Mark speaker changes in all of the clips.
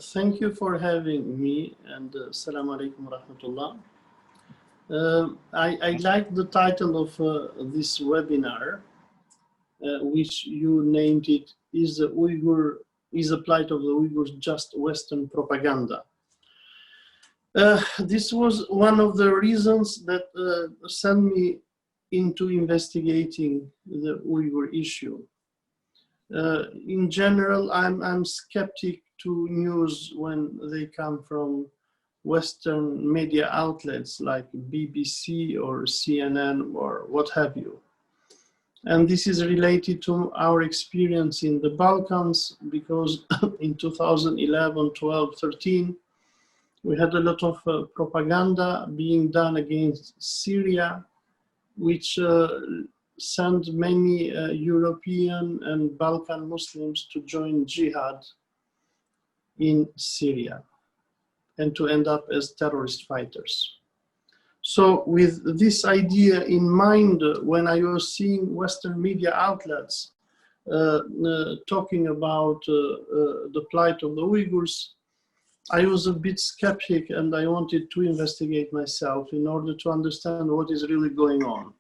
Speaker 1: Thank you for having me, and Assalamu alaikum wa rahmatullah. I like the title of this webinar, which you named it, is the plight of the Uyghurs just Western propaganda? This was one of the reasons that sent me into investigating the Uyghur issue. In general, I'm skeptic to news when they come from Western media outlets like BBC or CNN or what have you. And this is related to our experience in the Balkans, because in 2011, 12, 13, we had a lot of propaganda being done against Syria, which sent many European and Balkan Muslims to join jihad in Syria and to end up as terrorist fighters. So with this idea in mind, when I was seeing Western media outlets talking about the plight of the Uyghurs, I was a bit skeptic, and I wanted to investigate myself in order to understand what is really going on.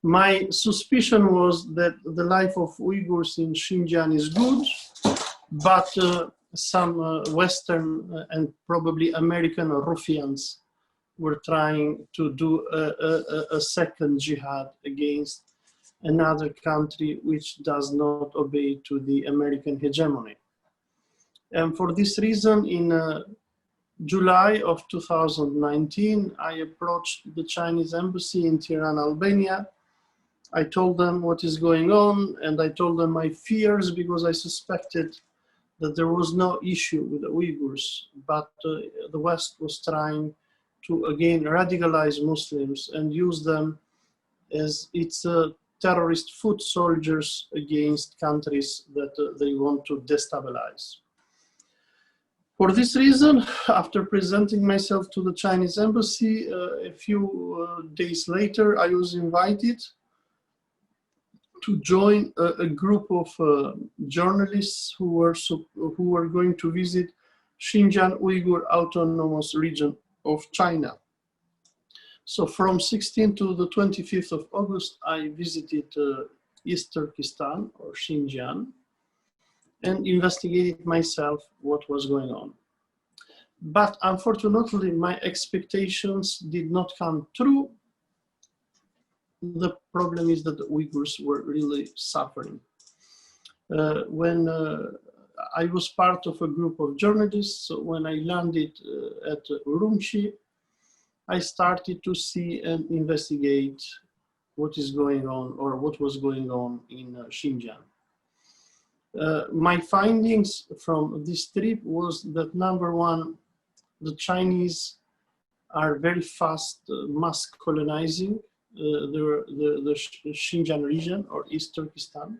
Speaker 1: My suspicion was that the life of Uyghurs in Xinjiang is good, but some Western and probably American ruffians were trying to do a second jihad against another country which does not obey to the American hegemony. And for this reason, in July of 2019, I approached the Chinese embassy in Tirana, Albania. I told them what is going on, and I told them my fears, because I suspected that there was no issue with the Uyghurs, but the West was trying to again radicalize Muslims and use them as its terrorist foot soldiers against countries that they want to destabilize. For this reason, after presenting myself to the Chinese embassy, a few days later, I was invited to join a group of journalists who were going to visit Xinjiang Uyghur Autonomous Region of China. So from 16th to the 25th of August, I visited East Turkestan, or Xinjiang, and investigated myself what was going on. But unfortunately, my expectations did not come true. The problem is that the Uyghurs were really suffering. When I was part of a group of journalists, so when I landed at Urumqi, I started to see and investigate what is going on, or what was going on in Xinjiang. My findings from this trip was that, number one, the Chinese are very fast mass colonizing the Xinjiang region, or East Turkestan.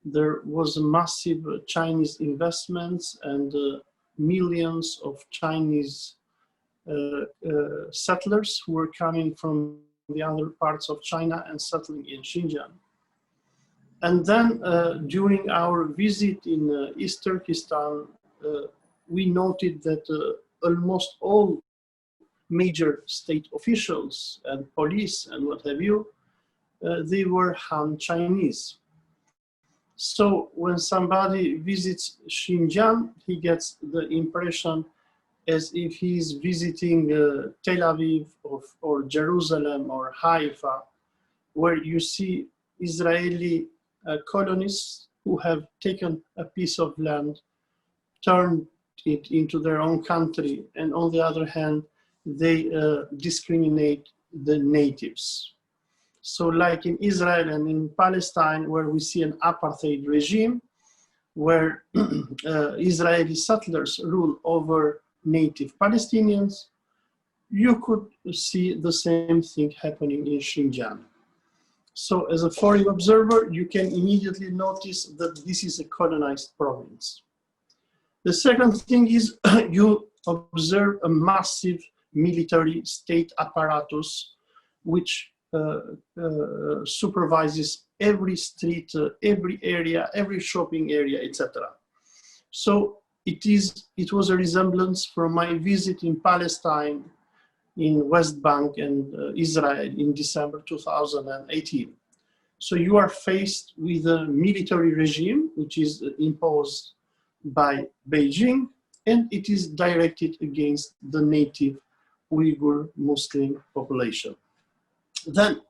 Speaker 1: There was massive Chinese investments and millions of Chinese settlers who were coming from the other parts of China and settling in Xinjiang. And then during our visit in East Turkestan, we noted that almost all major state officials and police and what have you, they were Han Chinese. So when somebody visits Xinjiang, he gets the impression as if he's visiting Tel Aviv or Jerusalem or Haifa, where you see Israeli colonists who have taken a piece of land, turned it into their own country, and on the other hand, they discriminate the natives. So like in Israel and in Palestine, where we see an apartheid regime, where Israeli settlers rule over native Palestinians, you could see the same thing happening in Xinjiang. So as a foreign observer, you can immediately notice that this is a colonized province. The second thing is you observe a massive military state apparatus which supervises every street, every area, every shopping area, etc. So it was a resemblance from my visit in Palestine, in West Bank and Israel in December 2018. So you are faced with a military regime which is imposed by Beijing, and it is directed against the native Uyghur Muslim population. Then,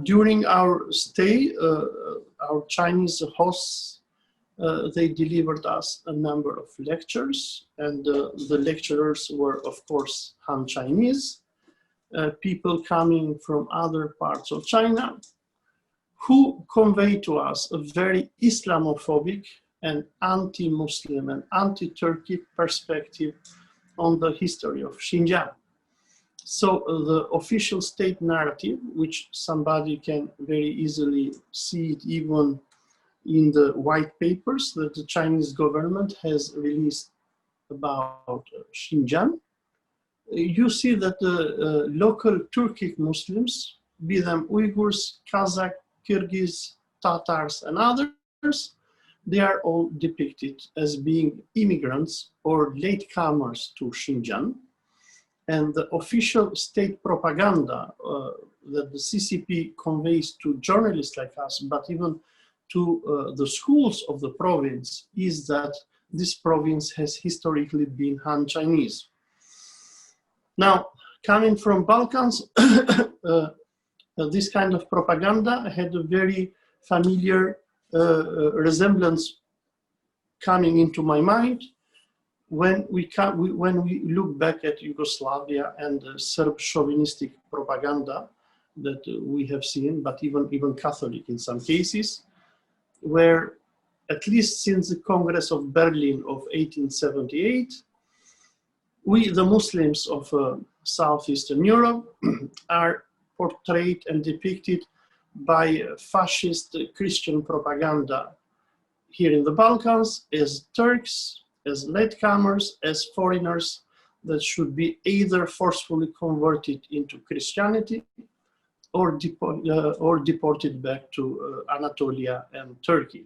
Speaker 1: during our stay, our Chinese hosts, they delivered us a number of lectures, and the lecturers were, of course, Han Chinese, people coming from other parts of China, who conveyed to us a very Islamophobic and anti-Muslim and anti-Turkic perspective on the history of Xinjiang. So the official state narrative, which somebody can very easily see it even in the white papers that the Chinese government has released about Xinjiang, you see that the local Turkic Muslims, be them Uyghurs, Kazakh, Kyrgyz, Tatars, and others, they are all depicted as being immigrants or latecomers to Xinjiang. And the official state propaganda that the CCP conveys to journalists like us, but even to the schools of the province, is that this province has historically been Han Chinese. Now, coming from Balkans, this kind of propaganda had a very familiar resemblance coming into my mind when we look back at Yugoslavia and the Serb chauvinistic propaganda that we have seen, but even Catholic in some cases, where at least since the Congress of Berlin of 1878, we, the Muslims of Southeastern Europe, are portrayed and depicted by fascist Christian propaganda here in the Balkans as Turks, as latecomers, as foreigners that should be either forcefully converted into Christianity or deported back to Anatolia and Turkey.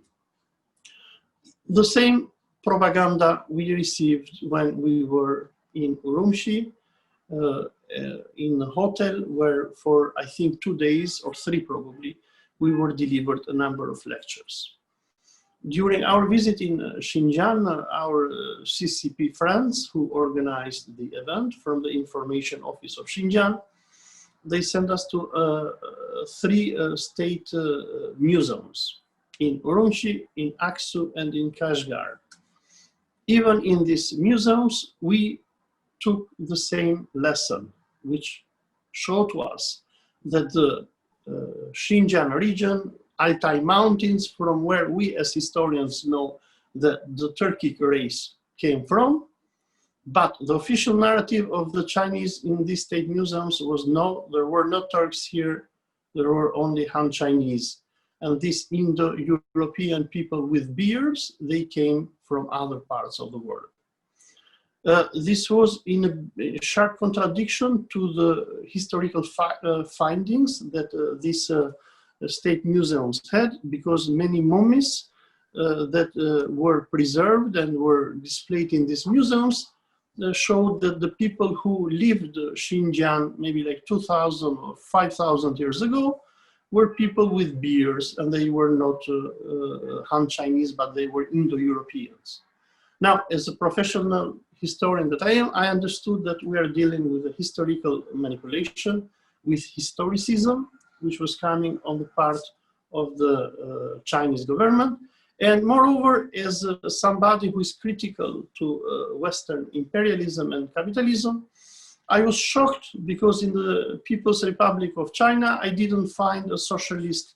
Speaker 1: The same propaganda we received when we were in Urumqi, in a hotel where for I think 2 days or 3 probably, we were delivered a number of lectures. During our visit in Xinjiang, our CCP friends who organized the event from the information office of Xinjiang, they sent us to 3 state museums in Urumqi, in Aksu, and in Kashgar. Even in these museums, we took the same lesson, which showed to us that the Xinjiang region, Altai Mountains, from where we as historians know that the Turkic race came from, but the official narrative of the Chinese in these state museums was no, there were no Turks here, there were only Han Chinese. And these Indo-European people with beards, they came from other parts of the world. This was in a sharp contradiction to the historical findings that these state museums had, because many mummies that were preserved and were displayed in these museums showed that the people who lived Xinjiang maybe like 2,000 or 5,000 years ago were people with beards, and they were not Han Chinese, but they were Indo-Europeans. Now, as a professional historian that I am, I understood that we are dealing with a historical manipulation, with historicism, which was coming on the part of the Chinese government. And moreover, as somebody who is critical to Western imperialism and capitalism, I was shocked because in the People's Republic of China, I didn't find a socialist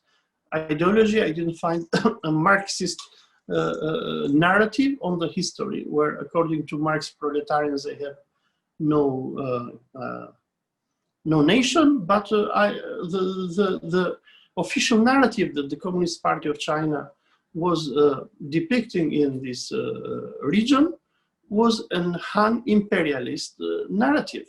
Speaker 1: ideology, I didn't find a Marxist narrative on the history, where according to Marx, proletarians, they have no nation, but the official narrative that the Communist Party of China was depicting in this region was an Han imperialist narrative.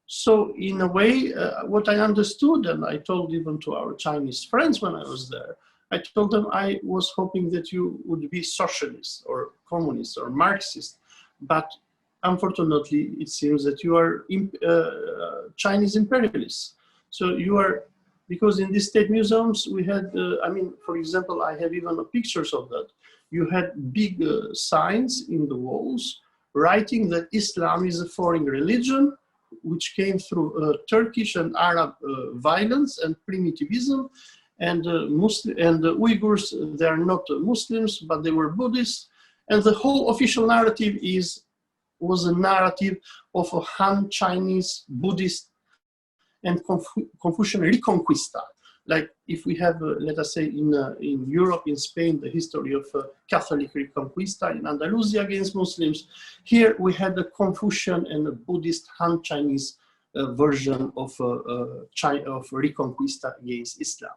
Speaker 1: So in a way, what I understood, and I told even to our Chinese friends when I was there, I told them I was hoping that you would be socialist or communist or Marxist, but unfortunately, it seems that you are Chinese imperialists. So you are, because in these state museums, we had, I mean, for example, I have even pictures of that. You had big signs in the walls writing that Islam is a foreign religion, which came through Turkish and Arab violence and primitivism, and Uyghurs, they are not Muslims, but they were Buddhists, and the whole official narrative was a narrative of a Han Chinese Buddhist and Confucian reconquista. Like if we have, let us say, in Europe, in Spain, the history of Catholic reconquista in Andalusia against Muslims, here we had a Confucian and a Buddhist Han Chinese version of reconquista against Islam.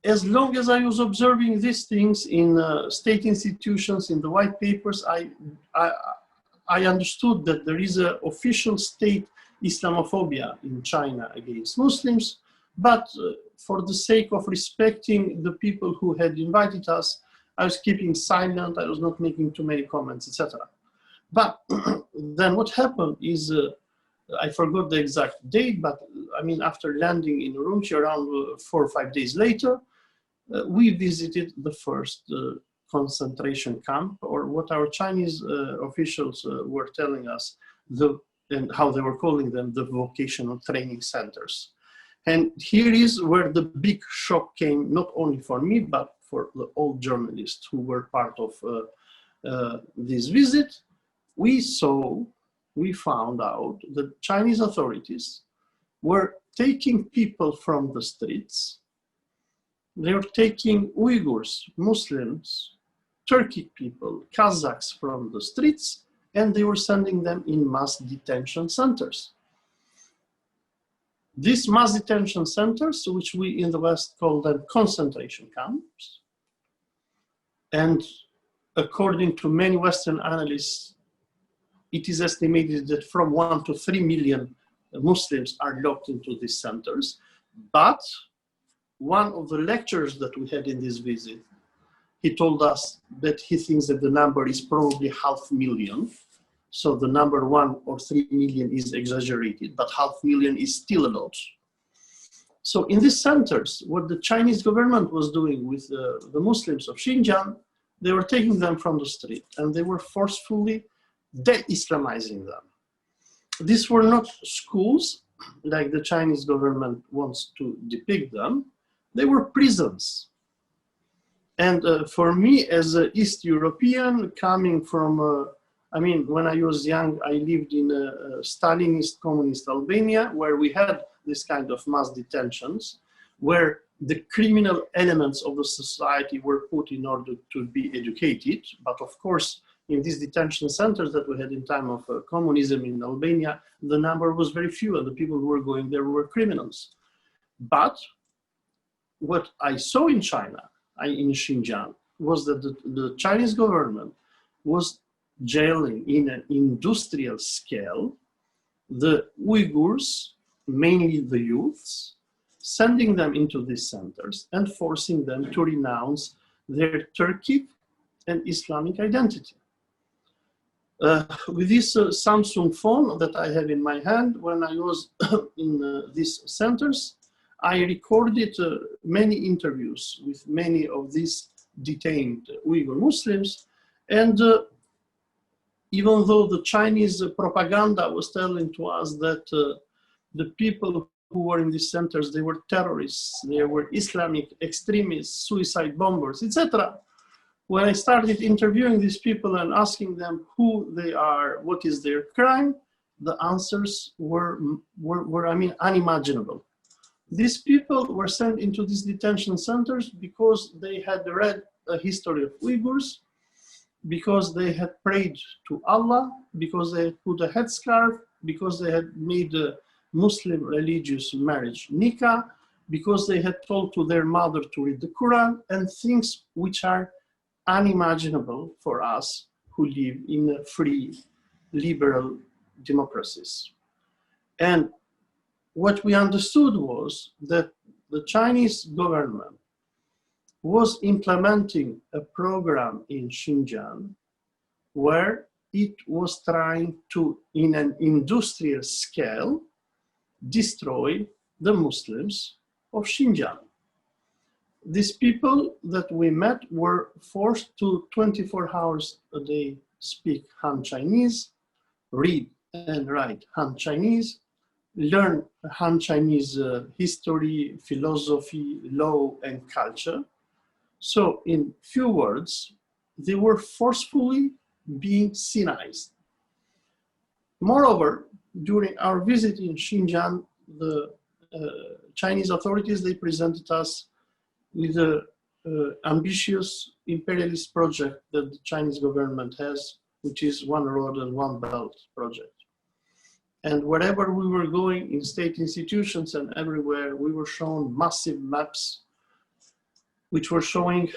Speaker 1: As long as I was observing these things in state institutions, in the white papers, I understood that there is an official state Islamophobia in China against Muslims, but for the sake of respecting the people who had invited us, I was keeping silent, I was not making too many comments, etc. But then what happened is, I forgot the exact date, but I mean, after landing in Urumqi around 4 or 5 days later, we visited the first concentration camp, or what our Chinese officials were telling us, and how they were calling them, the vocational training centers. And here is where the big shock came, not only for me, but for the old journalists who were part of this visit. We found out that Chinese authorities were taking people from the streets. They were taking Uyghurs, Muslims, Turkic people, Kazakhs from the streets, and they were sending them in mass detention centers. These mass detention centers, which we in the West call them concentration camps, and according to many Western analysts, it is estimated that from 1 to 3 million Muslims are locked into these centers. But one of the lecturers that we had in this visit, he told us that he thinks that the number is probably 500,000. So the number 1 or 3 million is exaggerated, but 500,000 is still a lot. So in these centers, what the Chinese government was doing with the Muslims of Xinjiang, they were taking them from the street and they were forcefully de-Islamizing them. These were not schools like the Chinese government wants to depict them. They were prisons. And for me, as an East European coming from, I mean, when I was young, I lived in a Stalinist communist Albania, where we had this kind of mass detentions, where the criminal elements of the society were put in order to be educated. But of course, in these detention centers that we had in time of communism in Albania, the number was very few, and the people who were going there were criminals. But what I saw in China, in Xinjiang, was that the Chinese government was jailing in an industrial scale the Uyghurs, mainly the youths, sending them into these centers and forcing them to renounce their Turkic and Islamic identity. With this Samsung phone that I have in my hand, when I was in these centers, I recorded many interviews with many of these detained Uyghur Muslims. And even though the Chinese propaganda was telling to us that the people who were in these centers, they were terrorists, they were Islamic extremists, suicide bombers, etc. When I started interviewing these people and asking them who they are, what is their crime, the answers were I mean, unimaginable. These people were sent into these detention centers because they had read a history of Uyghurs, because they had prayed to Allah, because they had put a headscarf, because they had made a Muslim religious marriage nikah, because they had told to their mother to read the Quran, and things which are unimaginable for us who live in free, liberal democracies. And what we understood was that the Chinese government was implementing a program in Xinjiang where it was trying to, in an industrial scale, destroy the Muslims of Xinjiang. These people that we met were forced to 24 hours a day speak Han Chinese, read and write Han Chinese, learn Han Chinese history, philosophy, law, and culture. So in few words, they were forcefully being Sinized. Moreover, during our visit in Xinjiang, the Chinese authorities, they presented us with an ambitious imperialist project that the Chinese government has, which is One Road and One Belt project. And wherever we were going in state institutions and everywhere, we were shown massive maps which were showing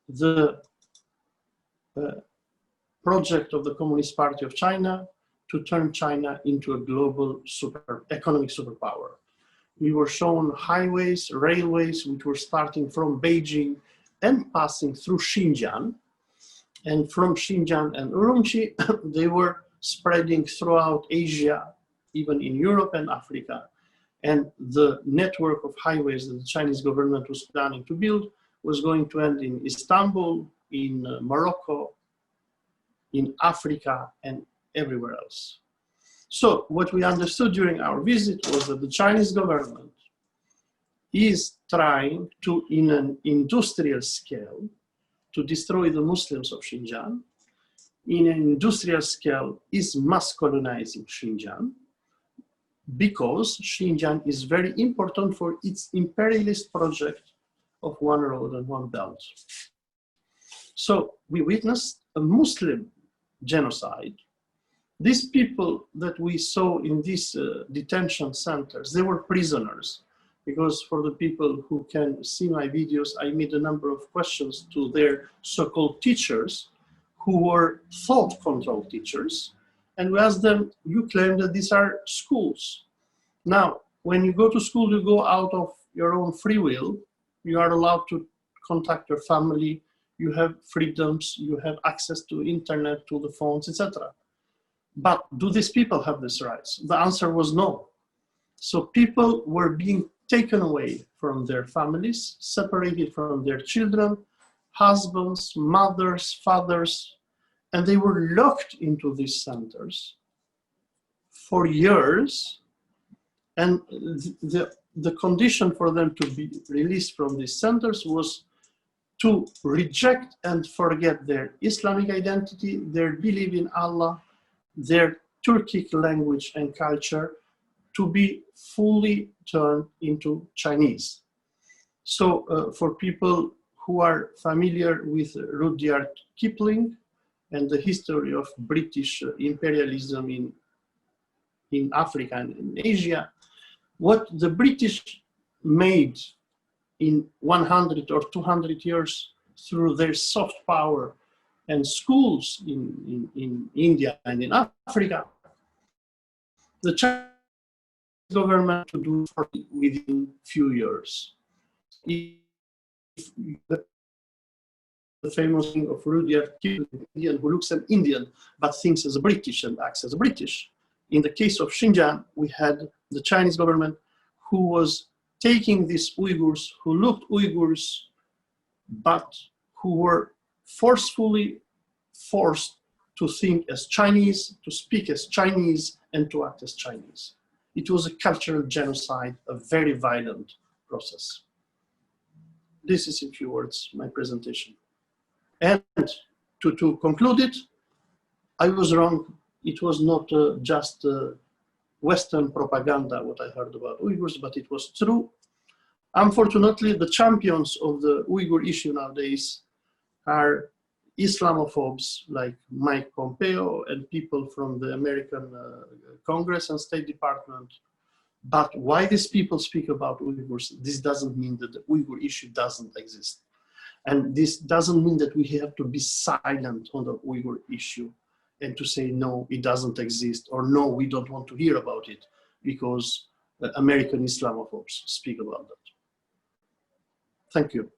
Speaker 1: the project of the Communist Party of China to turn China into a global economic superpower. We were shown highways, railways, which were starting from Beijing and passing through Xinjiang. And from Xinjiang and Urumqi, they were spreading throughout Asia, even in Europe and Africa. And the network of highways that the Chinese government was planning to build was going to end in Istanbul, in Morocco, in Africa, and everywhere else. So what we understood during our visit was that the Chinese government is trying to, in an industrial scale, to destroy the Muslims of Xinjiang. In an industrial scale, is mass colonizing Xinjiang, because Xinjiang is very important for its imperialist project of One Road and One Belt. So we witnessed a Muslim genocide. These people that we saw in these detention centers, they were prisoners, because for the people who can see my videos, I made a number of questions to their so-called teachers who were thought control teachers. And we asked them, you claim that these are schools. Now, when you go to school, you go out of your own free will. You are allowed to contact your family. You have freedoms. You have access to internet, to the phones, etc. But do these people have these rights? The answer was no. So people were being taken away from their families, separated from their children, husbands, mothers, fathers, and they were locked into these centers for years. And the condition for them to be released from these centers was to reject and forget their Islamic identity, their belief in Allah, their Turkic language and culture, to be fully turned into Chinese. So for people who are familiar with Rudyard Kipling and the history of British imperialism in Africa and in Asia, what the British made in 100 or 200 years through their soft power and schools in India and in Africa, the Chinese government to do within few years. If the famous thing of Rudyard Kipling, Indian who looks an Indian but thinks as a British and acts as a British. In the case of Xinjiang, we had the Chinese government who was taking these Uyghurs who looked Uyghurs but who were forcefully forced to think as Chinese, to speak as Chinese, and to act as Chinese. It was a cultural genocide, a very violent process. This is, in few words, my presentation. And to conclude it, I was wrong. It was not just Western propaganda, what I heard about Uyghurs, but it was true. Unfortunately, the champions of the Uyghur issue nowadays are Islamophobes like Mike Pompeo and people from the American Congress and State Department. But why these people speak about Uyghurs, this doesn't mean that the Uyghur issue doesn't exist. And this doesn't mean that we have to be silent on the Uyghur issue and to say, no, it doesn't exist, or no, we don't want to hear about it because American Islamophobes speak about that. Thank you.